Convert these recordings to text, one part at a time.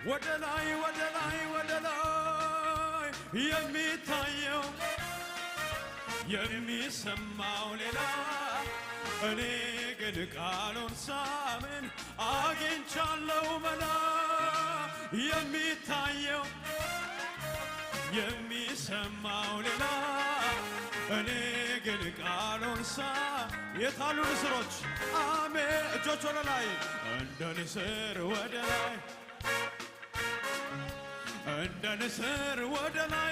ወደላይ የሚታየው የሚሰማው ሌላ እኔ ግን ቃሉን ሳምን አግኝቻለሁ መላ የሚታየው የሚሰማው ሌላ እኔ ግን ቃሉን የታሉ ንስሮች አሜን እጆች ወደ ላይ እንደ ንስር ወደ ላይ እንደ ንስር ወደ ላይ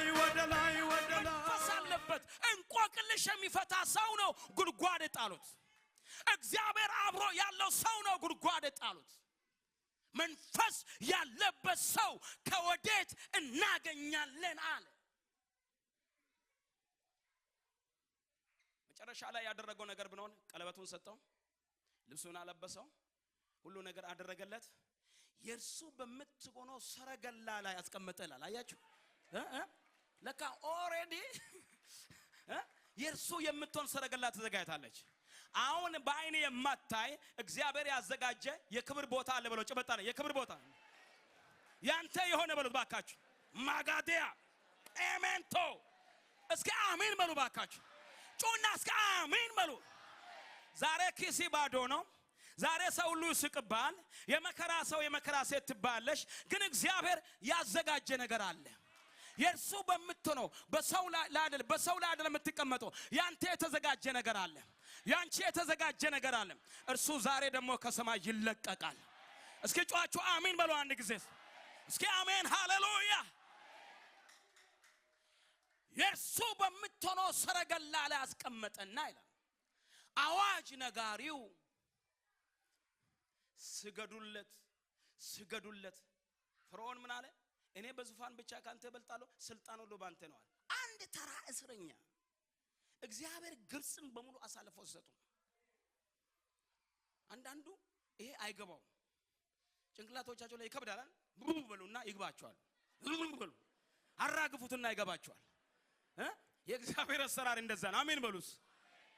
ፈሳለበት እንቆቅልሽ የሚፈታ ሰው ነው ጉድጓድ ጣሉት እግዚአብሔር አብሮ ያለው ሰው ነው ጉድጓድ ጣሉት መንፈስ ያለበት ሰው ከወዴት እናገኛለን አለ መጨረሻ ላይ ያደረገው ነገር ብኖር ቀለበቱን ሰጠው ልብሱን አለበሰው ሁሉ ነገር አደረገለት የርሱ በመትጎነው ሰረገላ ላይ አስቀመጠላል አያችሁ ለካ ኦሬዲ የርሱ የምትሆን ሰረገላ ተዘጋጅታለች አሁን በአይኔ የማታይ እግዚአብሔር ያዘጋጀ የክብር ቦታ አለ ብለው ጨበጣነ የክብር ቦታ ያንተ የሆነ በሉ ባካችሁ ማጋዲያ ኤሜንቶ እስከ አሜን በሉ ባካችሁ ጮና እስከ አሜን በሉ ዛሬ ኪሲ ባዶ ነው ዛሬ ሰው ሁሉ ይስቅባል የመከራ ሰው የመከራ ሴት ትባለሽ ግን እግዚአብሔር ያዘጋጀ ነገር አለ የርሱ በመትነው በሰው ላይ አይደለም የምትቀመጠው ያንተ የተዘጋጀ ነገር አለ ያንቺ የተዘጋጀ ነገር አለ እርሱ ዛሬ ደግሞ ከሰማይ ይለቀቃል እስኪ ጮአችሁ አሜን በሉ አንድ ጊዜ እስኪ አሜን ሃሌሉያ የርሱ በመትነው ሰረገላ ላይ አስቀመጠና ይላል አዋጅ ነጋሪው ስገዱለት ፈርዖን ምን አለ እኔ በዙፋን ብቻ ካንተ በልጣለሁ ስልጣኑ ሁሉ ባንተ ነው አለ አንድ ተራ እስረኛ እግዚአብሔር ግብጽን በሙሉ አሳልፎ ሰጡ አንዳንዱ ይሄ አይገባው ጭንቅላቶቻቸው ላይ ይከብዳል በሉና ይግባቸዋል በሉ አራግፉትና ይገባቸዋል የእግዚአብሔር አሰራር እንደዛ ነው አሜን በሉስ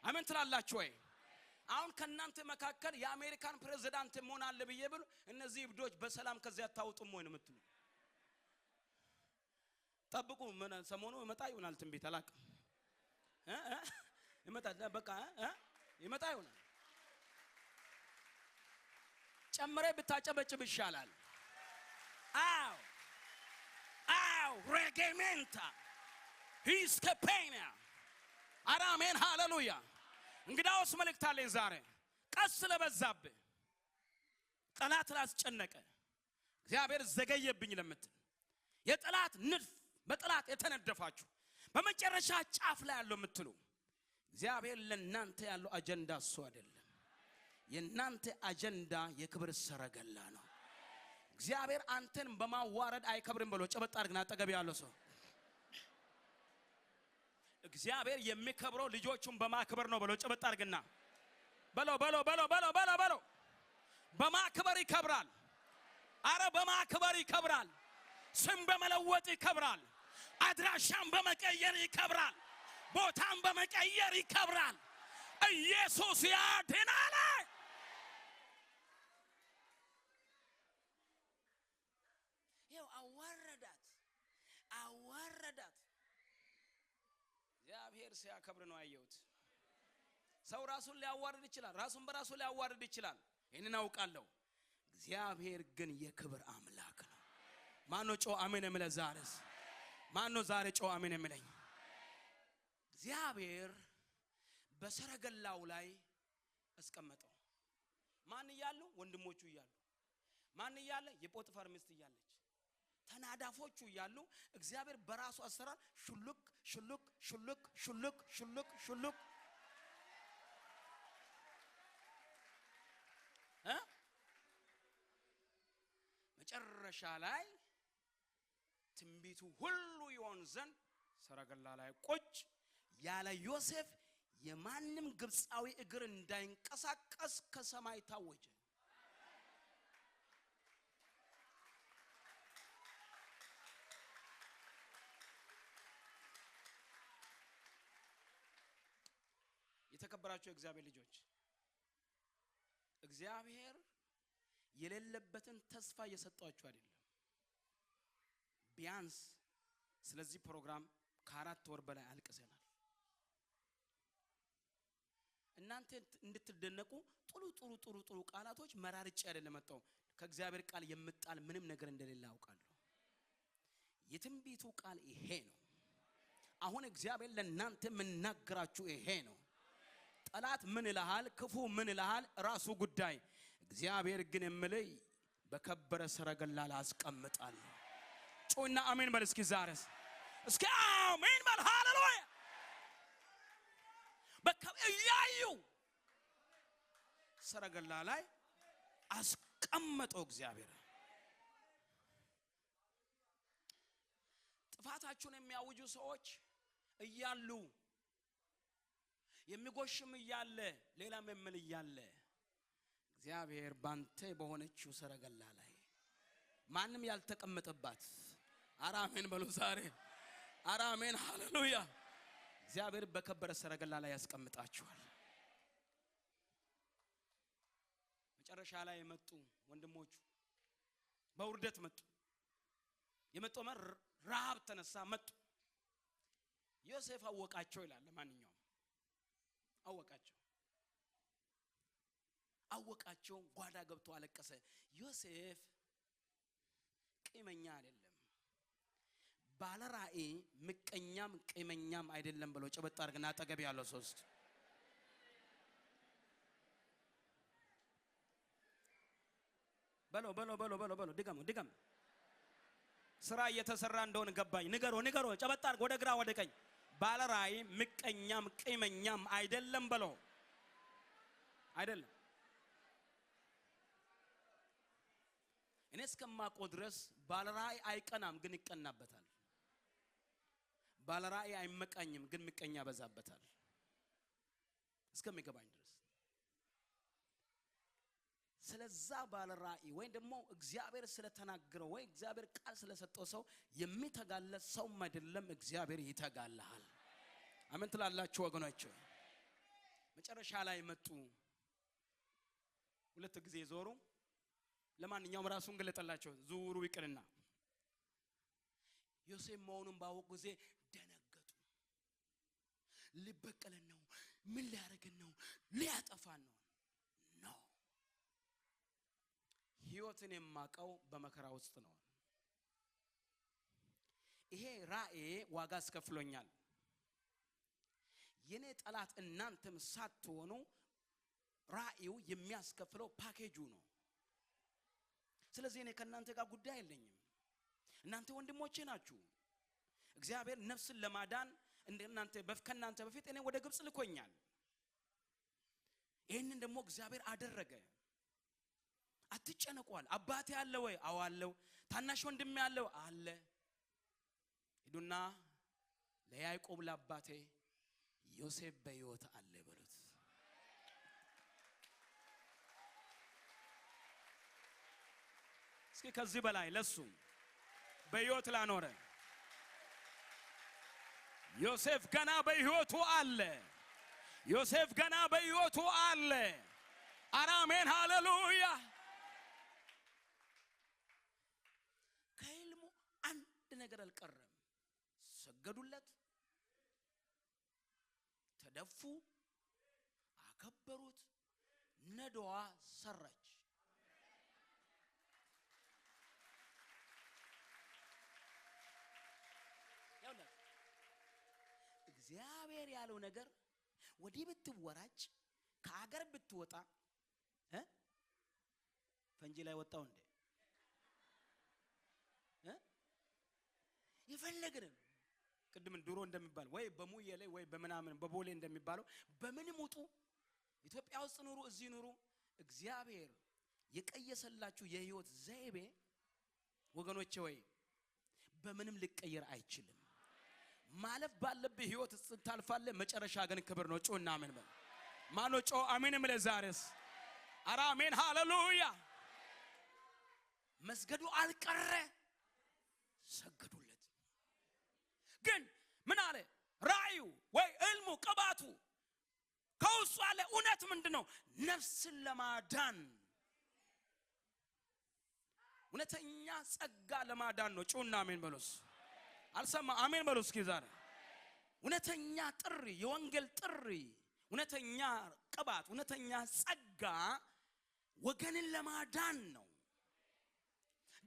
አሜን ትላላችሁ ወይ አሁን ከናንተ መካከል የአሜሪካን ፕሬዝዳንት መሆን አለ በየብሉ እነዚህ እብዶች በሰላም ከዚያ ታውጡም ወይ ነው የምትሉ ጠብቁ ምን ሰሞኑ ይመጣ ይሆናል ትንቢት አላቅ ይመጣ በቃ ይመጣ ይሆናል ጨምሬ ብታጨበጭብ ይሻላል አው ሬጌሜንታ ሂስከፔና አራሜን ሃሌሉያ እንግዳውስ መልእክት አለኝ ዛሬ ቀስ ለበዛብ ጠላት ላስጨነቀ እግዚአብሔር ዘገየብኝ ለምትል የጠላት ንድፍ በጠላት የተነደፋችሁ በመጨረሻ ጫፍ ላይ ያለው የምትሉ እግዚአብሔር ለናንተ ያለው አጀንዳ እሱ አይደለም የናንተ አጀንዳ የክብር ሰረገላ ነው እግዚአብሔር አንተን በማዋረድ አይከብርም ብሎ ጨበጣ አድርግና አጠገብ ያለው ሰው እግዚአብሔር የሚከብረው ልጆቹን በማክበር ነው ብሎ ጨበጣ አድርግና በሎ በማክበር ይከብራል አረ በማክበር ይከብራል ስም በመለወጥ ይከብራል አድራሻም በመቀየር ይከብራል ቦታም በመቀየር ይከብራል ኢየሱስ ያድናል ይው አዋረዳት እግዚአብሔር ሲያከብር ነው ያየሁት ሰው ራሱን ሊያዋርድ ይችላል ራሱን በራሱ ሊያዋርድ ይችላል እኔን አውቃለሁ እግዚአብሔር ግን የክብር አምላክ ነው ማነው ጮ አሜን የሚለው ዛሬስ ማነው ዛሬ ጮ አሜን የሚለኝ እግዚአብሔር በሰረገላው ላይ አስቀመጠው ማን ይያሉ ወንድሞቹ ይያሉ ማን ይያለ የጶጥፋር ሚስት ይያለች ተናዳፎቹ ይያሉ እግዚአብሔር በራሱ አሰራር ሹልክ መጨረሻ ላይ ትንቢቱ ሁሉ ይሆን ዘንድ ሰረገላ ላይ ቁጭ ያለ ዮሴፍ የማንም ግብጻዊ እግር እንዳይንቀሳቀስ ከሰማይ ታወጀ የተከበራችሁ እግዚአብሔር ልጆች እግዚአብሔር የሌለበትን ተስፋ እየሰጣችሁ አይደለም ቢያንስ ስለዚህ ፕሮግራም ከ4 ወር በላይ አልቅሰናል። እናንተ እንድትደነቁ ጥሩ ቃላቶች መራርጬ አይደለም መጣው። ከእግዚአብሔር ቃል የምጣል ምንም ነገር እንደሌለ አውቃለሁ። የትንቢቱ ቃል ይሄ ነው። አሁን እግዚአብሔር ለእናንተ መናገራችሁ ይሄ ነው። ጠላት ምን ይልሃል? ክፉ ምን ይልሃል? ራሱ ጉዳይ። እግዚአብሔር ግን የምልህ በከበረ ሰረገላ ላይ አስቀምጣለሁ። ጮና አሜን በል እስኪ ዛሬስ እስኪ አሜን በል። ሃሌሉያ። በከያዩ ሰረገላ ላይ አስቀመጠው እግዚአብሔር። ጥፋታችሁን የሚያውጁ ሰዎች እያሉ የሚጎሽም እያለ ሌላም የምል እያለ እግዚአብሔር ባንተ በሆነችው ሰረገላ ላይ ማንም ያልተቀመጠባት አራሜን በሉ ዛሬ አራሜን ሃሌሉያ። እግዚአብሔር በከበረ ሰረገላ ላይ ያስቀምጣችኋል። መጨረሻ ላይ መጡ ወንድሞቹ በውርደት መጡ። የመጣው ረሃብ ተነሳ መጡ። ዮሴፍ አወቃቸው ይላል። ለማንኛውም አወቃቸው ጓዳ ገብቶ አለቀሰ። ዮሴፍ ቂመኛ አይደለም፣ ባለራእይ ምቀኛም ቂመኛም አይደለም ብሎ ጨበጣ አርግና አጠገብ ያለው ሶስት በሎ ድገም ስራ እየተሰራ እንደሆነ ገባኝ። ንገሮ ጨበጣ አርግ ወደ ግራ ወደ ቀኝ። ባለራእይ ምቀኛም ቂመኛም አይደለም ብሎ አይደለም። እኔ እስከማውቀው ድረስ ባለራእይ አይቀናም ግን ይቀናበታል። ባለራእይ አይመቃኝም ግን ምቀኛ በዛበታል። እስከሚገባኝ ድረስ ስለዛ ባለራእይ ወይ ደግሞ እግዚአብሔር ስለተናገረው ወይ እግዚአብሔር ቃል ስለሰጠው ሰው የሚተጋለት ሰው አይደለም፣ እግዚአብሔር ይተጋልሃል። አሜን ትላላችሁ ወገኖች? መጨረሻ ላይ መጡ። 2 ጊዜ ዞሩ። ለማንኛውም ራሱን ገለጠላቸው። ዙሩ ይቅርና ዮሴፍ መሆኑን ባወቁ ጊዜ ደነገጡ። ሊበቀለን ነው፣ ምን ሊያደርገን ነው? ሊያጠፋን ነው። ህይወትን የማቀው በመከራ ውስጥ ነው። ይሄ ራእይ ዋጋ አስከፍሎኛል። የኔ ጠላት እናንተም ሳትሆኑ ራእዩ የሚያስከፍለው ፓኬጁ ነው። ስለዚህ እኔ ከናንተ ጋር ጉዳይ የለኝም። እናንተ ወንድሞቼ ናችሁ። እግዚአብሔር ነፍስን ለማዳን ከናንተ በፊት እኔ ወደ ግብጽ ልኮኛል። ይሄንን ደግሞ እግዚአብሔር አደረገ። አትጨነቁዋል። አባቴ አለ ወይ? አዎ አለው። ታናሽ ወንድሜ አለው? አለ። ሂዱና ለያዕቆብ ለአባቴ ዮሴፍ በሕይወት አለ በሉት። እስኪ ከዚህ በላይ ለሱ በሕይወት ላኖረ ዮሴፍ ገና በሕይወቱ አለ። ዮሴፍ ገና በሕይወቱ አለ። አሜን ሃሌሉያ። ከህልሙ አንድ ነገር አልቀረም። ሰገዱለት፣ ተደፉ፣ አከበሩት። ነዶዋ ሰራች። እግዚአብሔር ያለው ነገር ወዲህ ብትወራጭ ከአገር ብትወጣ ፈንጂ ላይ ወጣው እንዴ? ይፈልግንም ቅድም ድሮ እንደሚባል ወይ በሙዬ ላይ ወይ በመናምን በቦሌ እንደሚባለው በምንም ውጡ፣ ኢትዮጵያ ውስጥ ኑሩ፣ እዚህ ኑሩ፣ እግዚአብሔር የቀየሰላችሁ የህይወት ዘይቤ ወገኖቼ ወይ በምንም ሊቀየር አይችልም። ማለፍ ባለብህ ህይወት ታልፋለህ። መጨረሻ ግን ክብር ነው። ጮና አሜን በል። ማኖ ጮ አሜንም ለዛሬስ አሜን ሃሌሉያ። መስገዱ አልቀረ፣ ሰገዱለት። ግን ምን አለ? ራእዩ ወይ ህልሙ ቅባቱ ከውስጡ አለ። እውነት ምንድነው? ነፍስን ለማዳን እውነተኛ ጸጋ ለማዳን ነው። ጩና አሜን በሉስ። አልሰማ አሜን በሉስ። እስኪ ዛሬ እውነተኛ ጥሪ፣ የወንጌል ጥሪ፣ እውነተኛ ቅባት፣ እውነተኛ ጸጋ ወገንን ለማዳን ነው።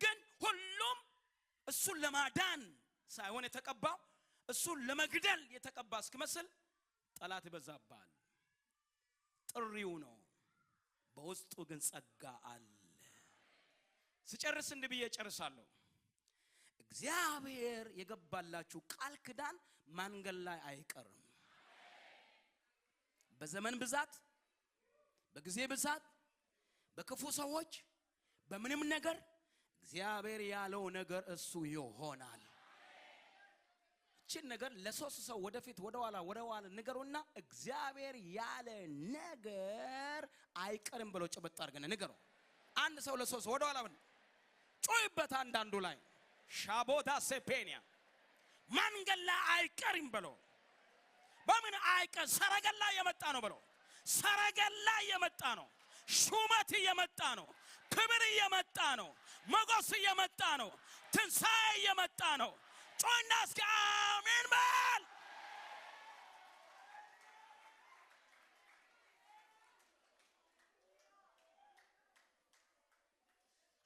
ግን ሁሉም እሱን ለማዳን ሳይሆን የተቀባው እሱን ለመግደል የተቀባ እስኪመስል ጠላት ይበዛባል። ጥሪው ነው፣ በውስጡ ግን ጸጋ አለ። ስጨርስ እንዲህ ብዬ ጨርሳለሁ። እግዚአብሔር የገባላችሁ ቃል ኪዳን መንገድ ላይ አይቀርም። በዘመን ብዛት፣ በጊዜ ብዛት፣ በክፉ ሰዎች፣ በምንም ነገር እግዚአብሔር ያለው ነገር እሱ ይሆናል። እቺን ነገር ለሶስት ሰው ወደፊት ወደኋላ ንገሩና እግዚአብሔር ያለ ነገር አይቀርም ብሎ ጭብጥ አድርገን ንገሩ። አንድ ሰው ለሶስት ወደኋላ ጮይበት። አንዳንዱ ላይ ሻቦታ ሴፔኒያ መንገድ ላይ አይቀርም ብሎ በምን አይቀር? ሰረገላ የመጣ ነው ብሎ ሰረገላ የመጣ ነው። ሹመት የመጣ ነው። ክብር የመጣ ነው። ሞገስ የመጣ ነው። ትንሣኤ የመጣ ነው። ጮና እስኪ አሜን በል።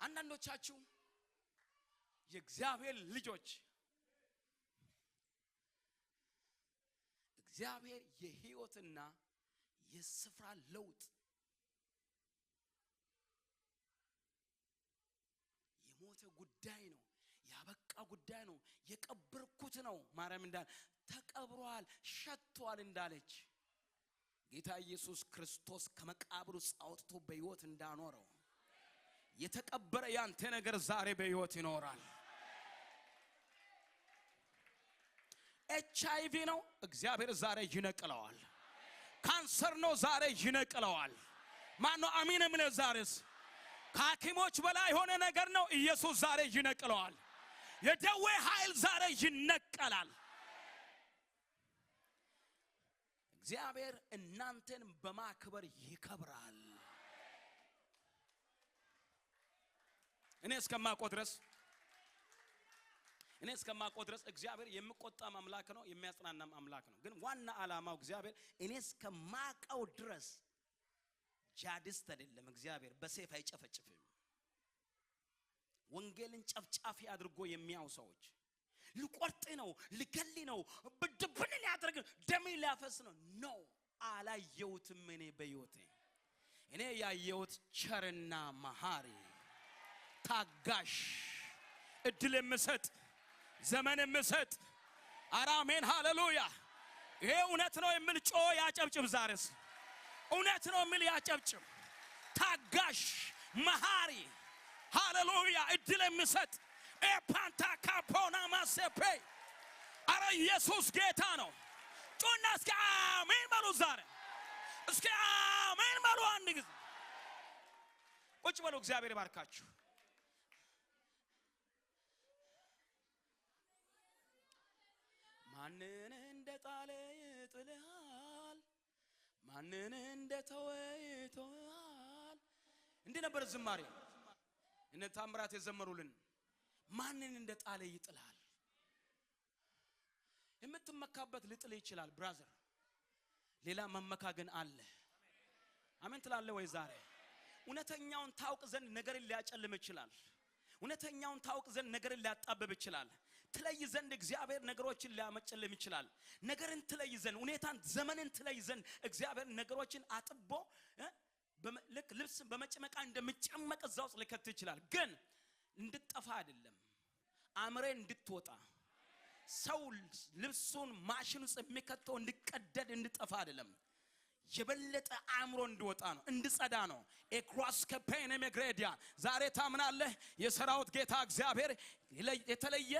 አንዳንዶቻችሁ የእግዚአብሔር ልጆች እግዚአብሔር የሕይወትና የስፍራ ለውጥ የሞተ ጉዳይ ነው። ያበቃ ጉዳይ ነው። የቀበርኩት ነው። ማርያም እንዳለ ተቀብሯል፣ ሸቷል እንዳለች ጌታ ኢየሱስ ክርስቶስ ከመቃብሩ አውጥቶ በሕይወት እንዳኖረው የተቀበረ ያንተ ነገር ዛሬ በሕይወት ይኖራል። ኤችአይቪ ነው፣ እግዚአብሔር ዛሬ ይነቅለዋል። ካንሰር ነው፣ ዛሬ ይነቅለዋል። ማን ነው አሜን የሚለው? ዛሬስ ከሐኪሞች በላይ የሆነ ነገር ነው፣ ኢየሱስ ዛሬ ይነቅለዋል። የደዌ ኃይል ዛሬ ይነቀላል። እግዚአብሔር እናንተን በማክበር ይከብራል። እኔ እስከማውቀው ድረስ እግዚአብሔር የሚቆጣ አምላክ ነው፣ የሚያጽናናም አምላክ ነው። ግን ዋና ዓላማው እግዚአብሔር እኔ እስከማውቀው ድረስ ጃዲስት አይደለም። እግዚአብሔር በሰይፍ አይጨፈጭፍም። ወንጌልን ጨፍጫፊ አድርጎ የሚያው ሰዎች ልቆርጥ ነው፣ ልገል ነው፣ ብድብን ሊያደርግ ደም ሊያፈስ ነው። ኖ አላየሁትም። እኔ በሕይወቴ እኔ ያየሁት ቸርና መሐሪ፣ ታጋሽ፣ እድል የምሰጥ፣ ዘመን የምሰጥ። አሜን ሃሌሉያ። ይሄ እውነት ነው የሚል ጮ ያጨብጭብ። ዛሬስ እውነት ነው የሚል ያጨብጭብ። ታጋሽ፣ መሐሪ፣ ሃሌሉያ፣ እድል የምሰጥ ኤፓንታ ካፖና ማሴፔ። አረ ኢየሱስ ጌታ ነው። ጮና እስኪ አሜን በሉ። ዛሬ እስኪ አሜን በሉ። አንድ ጊዜ ቁጭ በሉ። እግዚአብሔር ይባርካችሁ። ማንን እንደጣለ ይጥልሃል፣ ማንን እንደተወ ይተዋል። እንዲህ ነበር ዝማሬ እነ ታምራት የዘመሩልን። ማንን እንደጣለ ይጥልሃል። የምትመካበት ሊጥል ይችላል ብራዘር። ሌላ መመካ ግን አለ። አሜን ትላለህ ወይ? ዛሬ እውነተኛውን ታውቅ ዘንድ ነገርን ሊያጨልም ይችላል። እውነተኛውን ታውቅ ዘንድ ነገርን ሊያጣብብ ይችላል። ትለይ ዘንድ እግዚአብሔር ነገሮችን ሊያመጨልም ይችላል። ነገርን ትለይ ዘንድ፣ ሁኔታን፣ ዘመንን ትለይ ዘንድ እግዚአብሔር ነገሮችን አጥቦ ልክ ልብስ በመጨመቃ እንደምጨመቅ እዛ ውስጥ ሊከት ይችላል። ግን እንድትጠፋ አይደለም፣ አምሬ እንድትወጣ። ሰው ልብሱን ማሽን ውስጥ የሚከተው እንድቀደድ እንድጠፋ አይደለም፣ የበለጠ አእምሮ እንዲወጣ ነው፣ እንድጸዳ ነው። ኤክሮስ ከፔን መግሬዲያ ዛሬ ታምናለህ? የሰራዊት ጌታ እግዚአብሔር የተለየ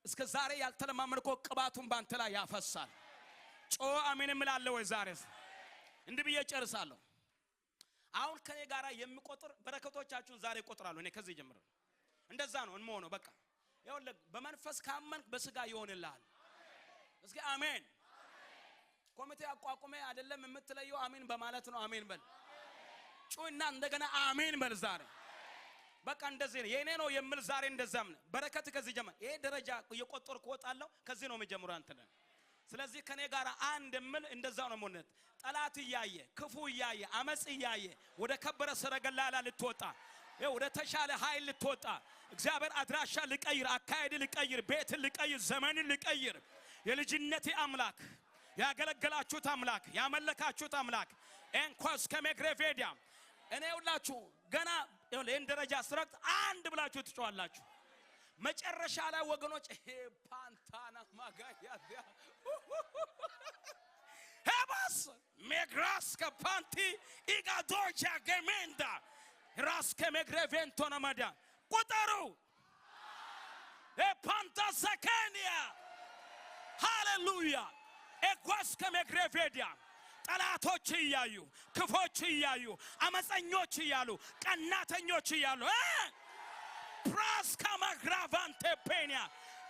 እስከ ዛሬ ያልተለማመድከው ቅባቱን ባንተ ላይ ያፈሳል። ጮ አሜን እምላለሁ ወይ? ዛሬ እንዲህ ብዬ ጨርሳለሁ። አሁን ከኔ ጋራ የሚቆጥር በረከቶቻችሁን ዛሬ እቆጥራለሁ። እኔ ከዚህ ጀምሮ እንደዛ ነው እንሞነው። በቃ ይኸውልህ በመንፈስ ካመንክ በስጋ ይሆንልሃል። እስኪ አሜን። ኮሚቴ አቋቁሜ አይደለም የምትለየው፣ አሜን በማለት ነው። አሜን በል። ጩና እንደገና አሜን በል። ዛሬ በቃ እንደዚህ ነው የኔ ነው የምል ዛሬ እንደዛም ነው። በረከት ከዚህ ጀመረ። ይሄ ደረጃ የቆጠርኩ ወጣለሁ ከዚህ ነው የሚጀምረው አንተ ነህ። ስለዚህ ከኔ ጋር አንድ የምል እንደዛው ነው ሞነት ጠላት እያየ ክፉ እያየ አመጽ እያየ ወደ ከበረ ሰረገላ ልትወጣ ወደ ተሻለ ኃይል ልትወጣ እግዚአብሔር አድራሻ ልቀይር አካሄድ ልቀይር ቤት ልቀይር ዘመን ልቀይር የልጅነቴ አምላክ ያገለገላችሁት አምላክ ያመለካችሁት አምላክ እንኳስ ከመግረቬዲያ እኔ ሁላችሁ ገና ይሄን ደረጃ ስረግጥ አንድ ብላችሁ ትጮዋላችሁ። መጨረሻ ላይ ወገኖች ፓንታና ማጋያዲያ ሄባስ ሜግራስ ከፓንቲ ኢጋዶጃ ገሜንዳ ራስ ከመግረቬንቶ ነማዳ ቁጠሩ ፓንታ ሰከንያ ሃሌሉያ ኤኳስ ከመግረቬዲያ ጠላቶች ይያዩ ክፎች ይያዩ አመፀኞች ይያሉ ቀናተኞች ይያሉ ፕራስ ከመግራቫንቴ ፔኒያ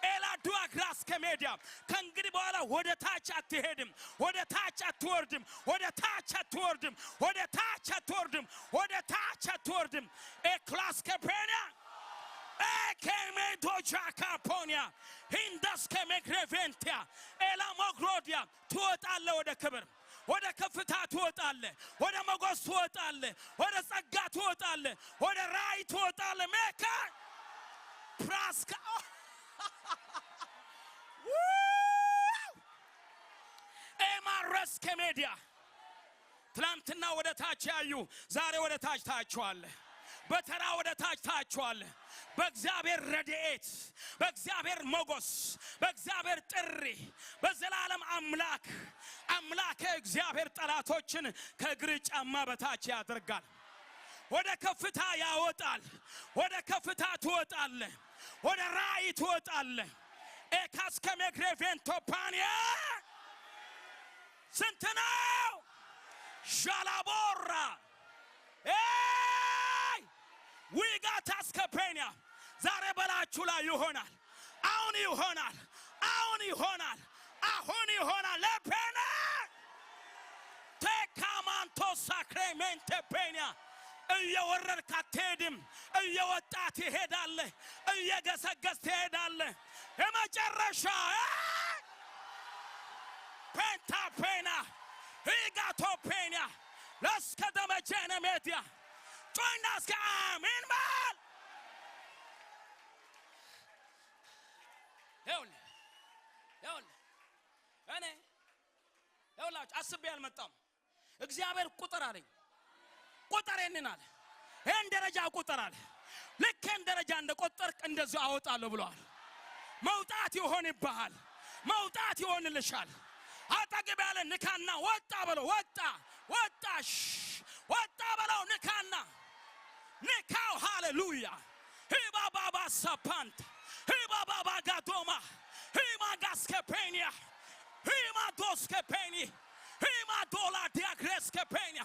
ኤላዱአ ግራስ ከሜዲያ ከእንግዲህ በኋላ ወደ ታች አትሄድም ወደ ታች አትወርድም ወደ ታች አትወርድም ወደ ታች አትወርድም ወደ ታች አትወርድም ኤክላስ ከፔኒያ ኤኬሜዶጃ ካፖኒያ ሂንዳስ ከመግረቬንቲያ ኤላሞግሮዲያ ትወጣለህ ወደ ክብር ወደ ከፍታ ትወጣለህ ወደ ሞገስ ትወጣለህ ወደ ጸጋ ትወጣለህ ወደ ራእይ ትወጣለህ ሜካ ፕራስካ ኤማረስ ከሜዲያ ትላንትና ወደ ታች ያዩ ዛሬ ወደ ታች ታያቸዋለህ በተራ ወደ ታች ታያቸዋለህ በእግዚአብሔር ረድኤት በእግዚአብሔር ሞገስ በእግዚአብሔር ጥሪ በዘላለም አምላክ እግዚአብሔር ጠላቶችን ከእግር ጫማ በታች ያደርጋል ወደ ከፍታ ያወጣል ወደ ከፍታ ትወጣለህ ወደ ራእይ ትወጣለህ ኤካስ ከመግረቬንቶ ፓኒያ ስንት ነው ሻላቦራ ዊጋታስ ከፔኒያ ዛሬ በላችሁ ላይ ይሆናል አሁን ይሆናል አሁን ይሆናል አሁን ይሆናል ለፔና ተካማንቶ ሳክሬሜንቴ ፔኒያ እየወረድክ አትሄድም እየወጣት ትሄዳለህ እየገሰገስ ትሄዳለህ የመጨረሻ ፔንታ ፔና ሂጋቶ ፔኒያ ለስከደመጀነ ሜዲያ ጆይናስ ከአሜን ባል እኔ ይኸውላችሁ አስቤ አልመጣም እግዚአብሔር ቁጥር አለኝ ቁጥር እንናል ይሄን ደረጃ ቁጥር አለ ልክ ይሄን ደረጃ እንደቆጠርክ እንደዚህ አወጣለሁ ብሏል መውጣት ይሆንብሃል መውጣት ይሆንልሻል አጠገብ ያለ ንካና ወጣ በለው ወጣሽ ወጣ በለው ንካና ንካው ሃሌሉያ ሂባባባ ሳፓንት ሂባባባ ጋዶማ ሂማጋስከፔኒያ ሂማዶስከፔኒ ሂማዶላ ዲያግሬስከፔኒያ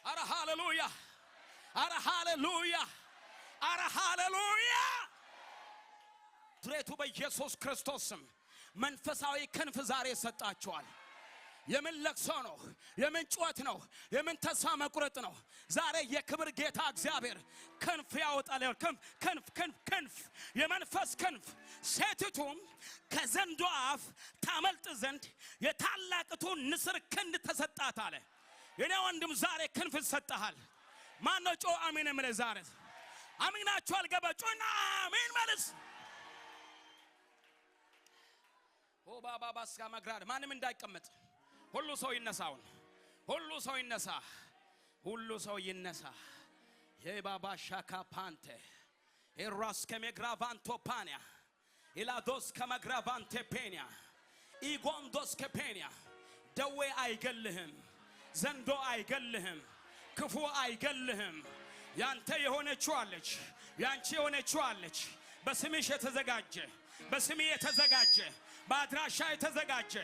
አረ ሃሌሉያ አረ ሃሌሉያ አረ ሃሌሉያ ትሬቱ በኢየሱስ ክርስቶስም መንፈሳዊ ክንፍ ዛሬ ሰጣችኋል የምን ለቅሶ ነው የምን ጩኸት ነው የምን ተስፋ መቁረጥ ነው ዛሬ የክብር ጌታ እግዚአብሔር ክንፍ ያወጣል ክንፍ የመንፈስ ክንፍ ሴቲቱም ከዘንዶ አፍ ታመልጥ ዘንድ የታላቅቱ ንስር ክንድ ተሰጣት አለ የኔ ወንድም ዛሬ ክንፍ ሰጣሃል ማን ነው ጮ አሜን እምለ ዛሬ አሜናችሁ አልገባችሁና አሜን መልስ ባባባስ ጋማግራድ ማንም እንዳይቀመጥ ሁሉ ሰው ይነሳውን ሁሉ ሰው ይነሳ የባባ ሻካ ፓንቴ ኤራስ ከመግራቫንቶ ፓኒያ ኢላዶስ ከመግራቫንቴ ፔኒያ ኢጎንዶስ ከፔኒያ ደዌ አይገልህም ዘንዶ አይገልህም ክፉ አይገልህም ያንተ የሆነችው አለች ያንቺ የሆነችው አለች በስምሽ የተዘጋጀ በስሜ የተዘጋጀ በአድራሻ የተዘጋጀ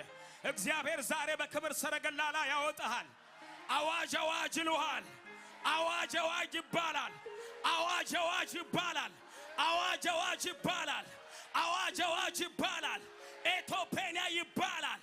እግዚአብሔር ዛሬ በክብር ሰረገላ ላይ ያወጣሃል አዋጅ አዋጅ ይሉሃል አዋጅ አዋጅ ይባላል አዋጅ አዋጅ ይባላል አዋጅ አዋጅ ይባላል አዋጅ አዋጅ ይባላል ኢትዮጵያ ይባላል